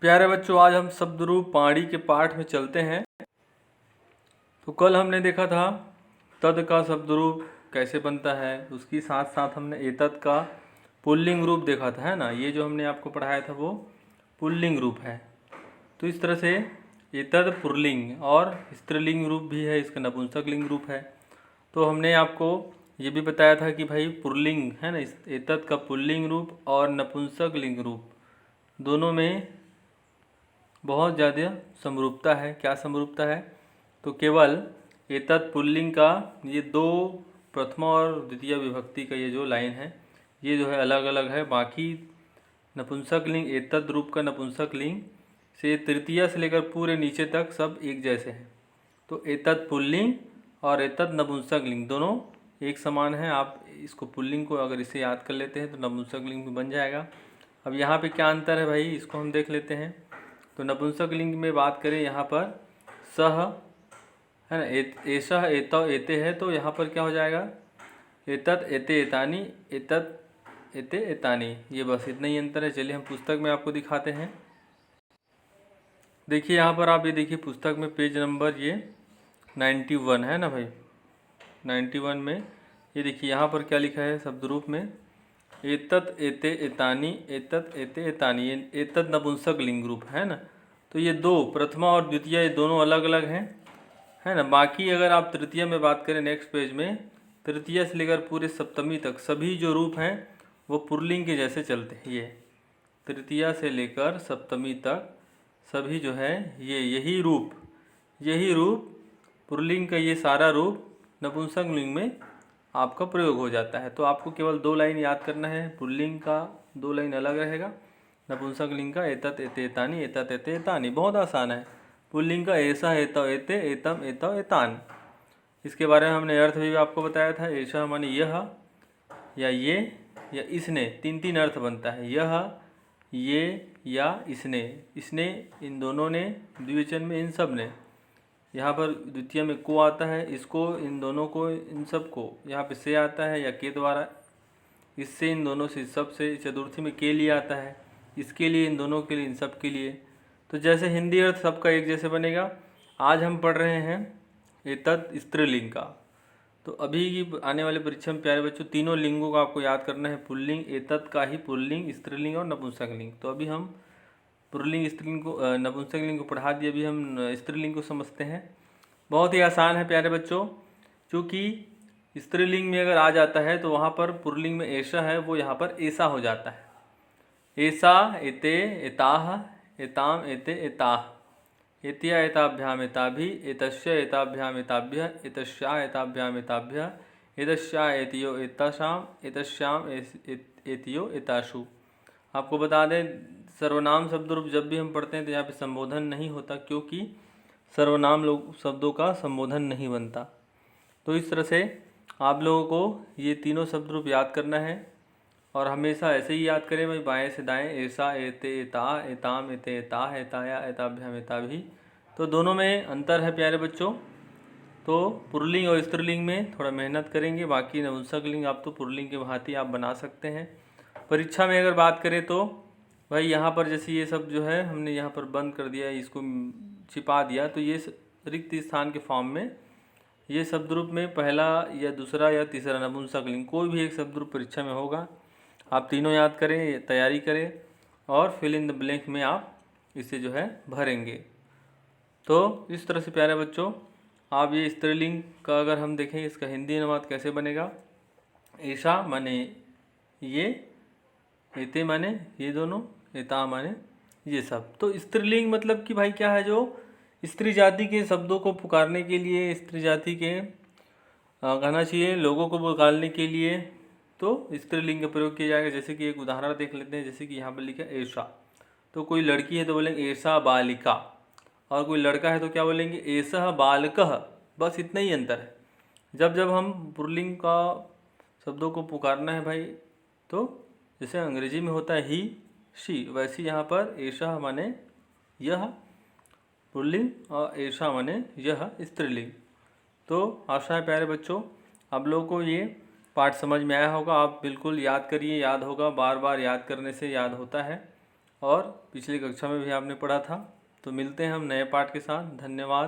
प्यारे बच्चों, आज हम शब्द रूप पाणी के पाठ में चलते हैं। तो कल हमने देखा था तद का शब्द रूप कैसे बनता है, उसकी साथ साथ हमने एतद का पुल्लिंग रूप देखा था, है ना। ये जो हमने आपको पढ़ाया था वो पुल्लिंग रूप है। तो इस तरह से एतद पुल्लिंग और स्त्रीलिंग रूप भी है, इसका नपुंसक लिंग रूप है। तो हमने आपको ये भी बताया था कि भाई पुल्लिंग है ना, एतद का पुल्लिंग रूप और नपुंसक लिंग रूप दोनों में बहुत ज़्यादा समरूपता है। क्या समरूपता है? तो केवल एतत् पुल्लिंग का ये दो प्रथमा और द्वितीय विभक्ति का ये जो लाइन है ये जो है अलग अलग है। बाकी नपुंसक लिंग, एतत् रूप का नपुंसक लिंग से तृतीया से लेकर पूरे नीचे तक सब एक जैसे हैं। तो एतत् पुल्लिंग और एतत् नपुंसक लिंग दोनों एक समान है। आप इसको पुल्लिंग को अगर इसे याद कर लेते हैं तो नपुंसक लिंग भी बन जाएगा। अब यहाँ पे क्या अंतर है भाई, इसको हम देख लेते हैं। तो नपुंसक लिंग में बात करें, यहाँ पर सह है ना, एषः एतौ एते है, तो यहाँ पर क्या हो जाएगा, एतत् एते एतानि, एतत् एते एतानि। ये बस इतना ही अंतर है। चलिए हम पुस्तक में आपको दिखाते हैं। देखिए यहाँ पर आप ये देखिए पुस्तक में पेज नंबर ये 91 है ना भाई। 91 में ये देखिए यहाँ पर क्या लिखा है शब्द रूप में, एतत् एते एतानि, एतत् एते एतानि। एतत् नपुंसक लिंग रूप है ना। तो ये दो प्रथमा और द्वितीय ये दोनों अलग अलग हैं, है ना। बाकी अगर आप तृतीय में बात करें नेक्स्ट पेज में, तृतीय से लेकर पूरे सप्तमी तक सभी जो रूप हैं वो पुल्लिंग के जैसे चलते हैं। ये तृतीया से लेकर सप्तमी तक सभी जो है ये यही रूप पुल्लिंग का ये सारा रूप नपुंसक लिंग में आपका प्रयोग हो जाता है। तो आपको केवल दो लाइन याद करना है। पुल्लिंग का दो लाइन अलग रहेगा, नपुंसक लिंग का एतत् एते एतानि, एतत् एते एतानि। बहुत आसान है। पुल्लिंग का ऐसा एतौ एते, एतम एतौ एतान। इसके बारे में हमने अर्थ भी आपको बताया था। ऐसा माने यह या ये या इसने, तीन तीन अर्थ बनता है। यह, ये या इसने। इसने इन दोनों ने, द्विवचन में इन सब ने। यहाँ पर द्वितीय में को आता है, इसको, इन दोनों को, इन सब को। यहाँ पे से आता है या के द्वारा, इससे, इन दोनों से, सब से। चतुर्थी में के लिए आता है, इसके लिए, इन दोनों के लिए, इन सब के लिए। तो जैसे हिंदी अर्थ सबका एक जैसे बनेगा। आज हम पढ़ रहे हैं एतत् स्त्रीलिंग का। तो अभी की आने वाले परीक्षा में प्यारे बच्चों तीनों लिंगों का आपको याद करना है। पुल्लिंग, एतत् का ही पुल्लिंग, स्त्रीलिंग और नपुंसक लिंग। तो अभी हम पुल्लिंग स्त्रीलिंग को, नपुंसक लिंग को पढ़ा दिए, अभी हम स्त्रीलिंग को समझते हैं। बहुत ही आसान है प्यारे बच्चों, क्योंकि स्त्रीलिंग में अगर आ जाता है तो वहाँ पर पुल्लिंग में ऐसा है वो यहाँ पर ऐसा हो जाता है। ऐसा, एते, एताह, एताम, एते, एताह, एतिया एताभ्याम एताभि, एतस्य एताभ्याम एताभ्यः, एतस्या एताभ्याम एताभ्यः, एतस्या एतियो एतासाम, एतस्याम एतियो एतासु। आपको बता दें सर्वनाम शब्द रूप जब भी हम पढ़ते हैं तो यहाँ पे संबोधन नहीं होता, क्योंकि सर्वनाम लोग शब्दों का संबोधन नहीं बनता। तो इस तरह से आप लोगों को ये तीनों शब्द रूप याद करना है और हमेशा ऐसे ही याद करें भाई, बाएं से दाएं। ऐसा, एते, एता, एताम, एते, एताह, एताया, एताभ्याम एताभि। तो दोनों में अंतर है प्यारे बच्चों। तो पुल्लिंग और स्त्रीलिंग में थोड़ा मेहनत करेंगे, बाकी नपुंसक लिंग आप तो पुल्लिंग के भांति आप बना सकते हैं। परीक्षा में अगर बात करें तो भाई यहाँ पर जैसे ये सब जो है हमने यहाँ पर बंद कर दिया, इसको छिपा दिया, तो ये रिक्त स्थान के फॉर्म में ये शब्द रूप में पहला या दूसरा या तीसरा नपुंसक लिंग कोई भी एक शब्द रूप परीक्षा में होगा। आप तीनों याद करें, तैयारी करें और फिल इन द ब्लैंक में आप इसे जो है भरेंगे। तो इस तरह से प्यारे बच्चों आप ये स्त्रीलिंग का अगर हम देखें इसका हिंदी अनुवाद कैसे बनेगा। ऐसा माने ये, एते माने ये दोनों, एता माने ये सब। तो स्त्रीलिंग मतलब कि भाई क्या है, जो स्त्री जाति के शब्दों को पुकारने के लिए, स्त्री जाति के कहना चाहिए लोगों को पुकारने के लिए तो स्त्रीलिंग का प्रयोग किया जाएगा। जैसे कि एक उदाहरण देख लेते हैं। जैसे कि यहाँ पर लिखा है ऐसा, तो कोई लड़की है तो बोलेंगे ऐसा बालिका, और कोई लड़का है तो क्या बोलेंगे ऐसा बालकः। बस इतना ही अंतर है। जब जब हम पुल्लिंग का शब्दों को पुकारना है भाई, तो जैसे अंग्रेजी में होता है ही, शी, वैसे यहाँ पर ऐसा माने यह पुल्लिंग और ऐसा माने यह स्त्रीलिंग। तो आशा है प्यारे बच्चों आप लोगों को ये पाठ समझ में आया होगा। आप बिल्कुल याद करिए, याद होगा, बार बार याद करने से याद होता है। और पिछली कक्षा में भी आपने पढ़ा था। तो मिलते हैं हम नए पाठ के साथ। धन्यवाद।